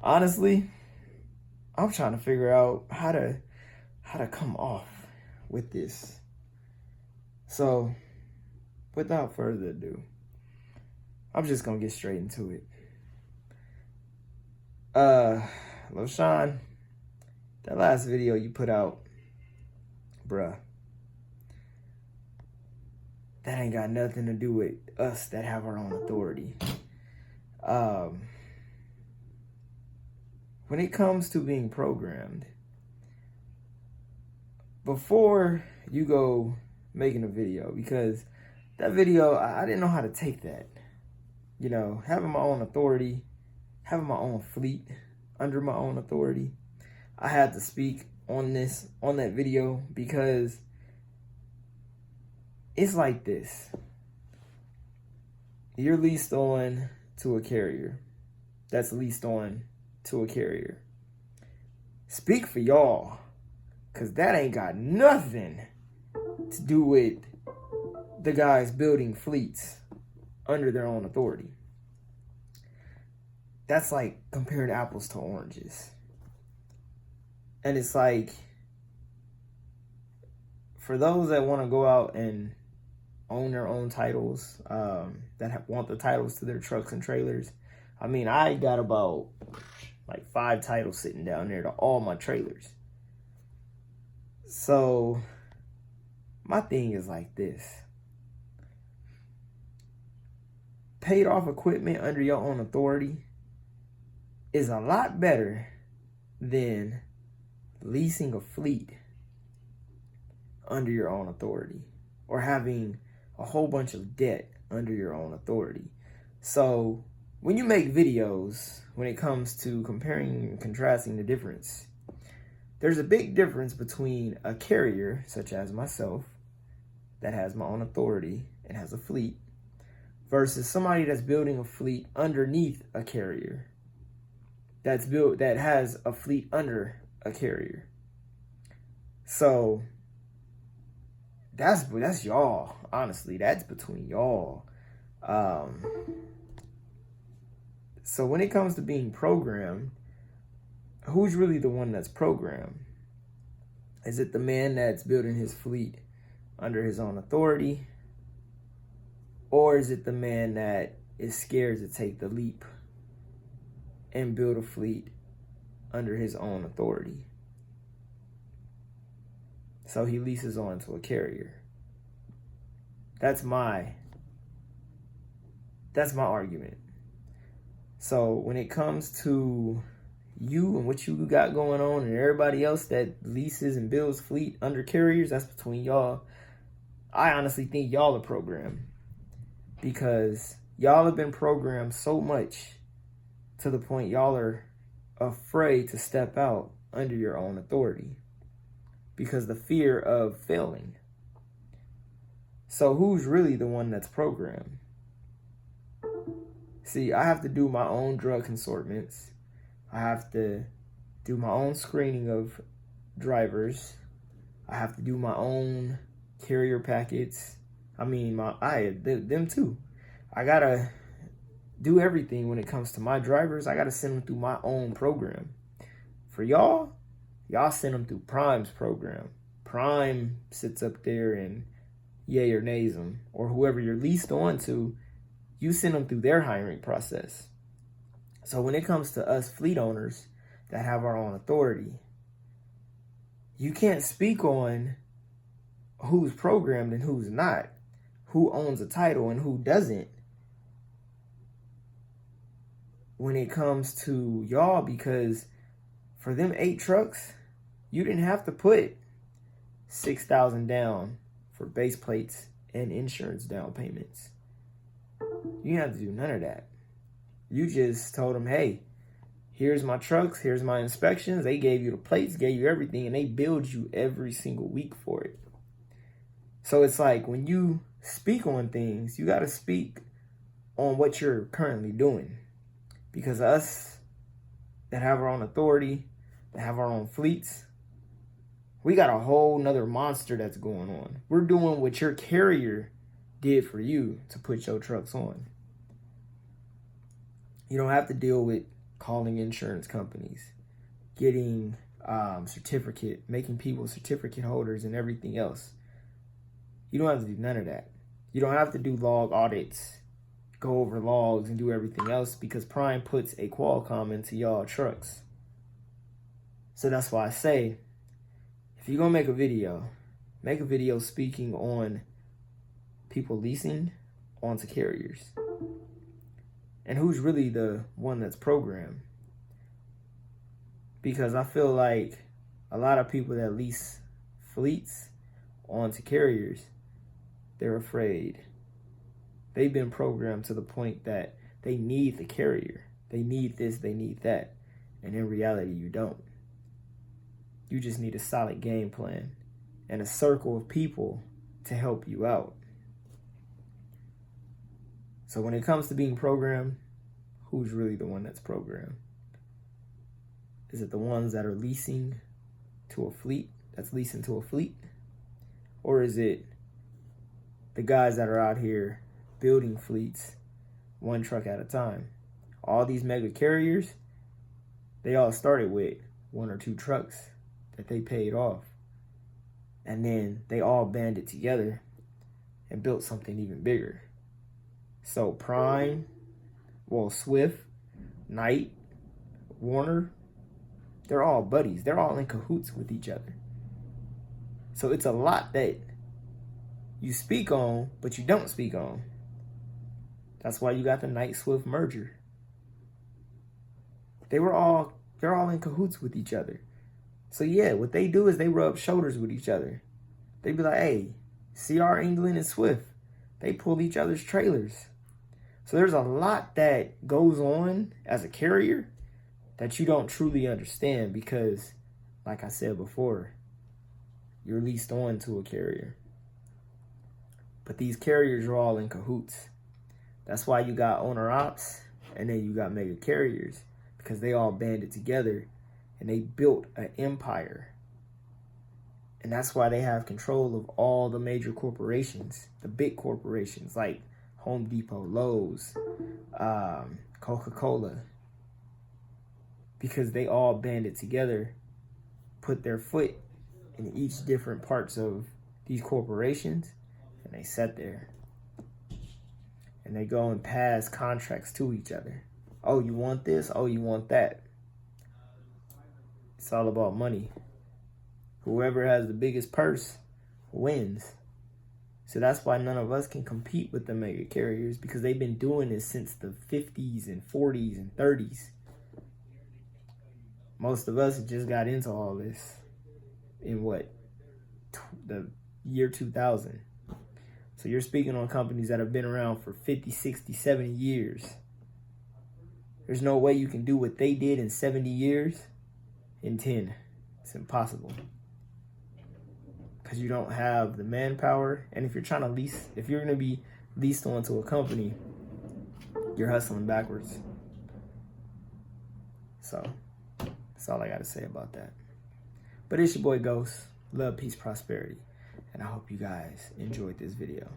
Honestly, I'm trying to figure out how to come off with this. So, without further ado, I'm just gonna get straight into it. Lil Shawn, that last video you put out, bruh, that ain't got nothing to do with us that have our own authority. When it comes to being programmed, before you go making a video, because that video, I didn't know how to take that. You know, having my own authority, having my own fleet under my own authority, I had to speak on that video because it's like this. You're leased on to a carrier that's leased on to a carrier. Speak for y'all, because that ain't got nothing to do with the guys building fleets under their own authority. That's like comparing apples to oranges. And it's like, for those that want to go out and own their own titles, want the titles to their trucks and trailers. I mean, I got about like 5 titles sitting down there to all my trailers. So my thing is like this. Paid off equipment under your own authority is a lot better than leasing a fleet under your own authority or having a whole bunch of debt under your own authority. So when you make videos, when it comes to comparing and contrasting the difference, there's a big difference between a carrier, such as myself, that has my own authority and has a fleet, versus somebody that's building a fleet underneath a carrier, that has a fleet under a carrier. So that's y'all. Honestly, that's between y'all. So when it comes to being programmed, who's really the one that's programmed? Is it the man that's building his fleet under his own authority? Or is it the man that is scared to take the leap and build a fleet under his own authority? So he leases on to a carrier. That's my argument. So when it comes to you and what you got going on and everybody else that leases and builds fleet under carriers, that's between y'all. I honestly think y'all are programmed, because y'all have been programmed so much to the point y'all are afraid to step out under your own authority because the fear of failing. So who's really the one that's programmed? See, I have to do my own drug consortments. I have to do my own screening of drivers. I have to do my own carrier packets. I mean, them too. I gotta do everything when it comes to my drivers. I gotta send them through my own program. For y'all send them through Prime's program. Prime sits up there and yay or nays them, or whoever you're leased on to, you send them through their hiring process. So when it comes to us fleet owners that have our own authority, you can't speak on who's programmed and who's not, who owns a title and who doesn't, when it comes to y'all, because for them 8 trucks, you didn't have to put $6,000 down for base plates and insurance down payments. You didn't have to do none of that. You just told them, hey, here's my trucks, here's my inspections. They gave you the plates, gave you everything, and they billed you every single week for it. So it's like, when you speak on things, you got to speak on what you're currently doing. Because us that have our own authority, that have our own fleets, we got a whole nother monster that's going on. We're doing what your carrier did for you to put your trucks on. You don't have to deal with calling insurance companies, getting making people certificate holders and everything else. You don't have to do none of that. You don't have to do log audits, go over logs and do everything else, because Prime puts a Qualcomm into y'all trucks. So that's why I say, if you're going to make a video speaking on people leasing onto carriers. And who's really the one that's programmed. Because I feel like a lot of people that lease fleets onto carriers, they're afraid. They've been programmed to the point that they need the carrier. They need this, they need that. And in reality, you don't. You just need a solid game plan and a circle of people to help you out. So when it comes to being programmed, who's really the one that's programmed? Is it the ones that are leasing to a fleet, that's leasing to a fleet? Or is it the guys that are out here building fleets one truck at a time? All these mega carriers, they all started with 1 or 2 trucks that they paid off. And then they all banded together and built something even bigger. So Prime, Swift, Knight, Warner, they're all buddies. They're all in cahoots with each other. So it's a lot that you speak on, but you don't speak on. That's why you got the Knight Swift merger. They're all in cahoots with each other. So yeah, what they do is they rub shoulders with each other. They be like, hey, CR England and Swift, they pull each other's trailers. So there's a lot that goes on as a carrier that you don't truly understand because, like I said before, you're leased on to a carrier. But these carriers are all in cahoots. That's why you got owner ops and then you got mega carriers, because they all banded together and they built an empire. And that's why they have control of all the major corporations, the big corporations like Home Depot, Lowe's, Coca-Cola, because they all banded together, put their foot in each different parts of these corporations, and they sat there. And they go and pass contracts to each other. Oh, you want this? Oh, you want that? It's all about money. Whoever has the biggest purse wins. So that's why none of us can compete with the mega carriers, because they've been doing this since the 50s and 40s and 30s. Most of us just got into all this in the year 2000. So you're speaking on companies that have been around for 50, 60, 70 years. There's no way you can do what they did in 70 years in 10. It's impossible. Because you don't have the manpower. And if you're trying to lease, if you're going to be leased onto a company, you're hustling backwards. So that's all I got to say about that. But it's your boy Ghost. Love, peace, prosperity. And I hope you guys enjoyed this video.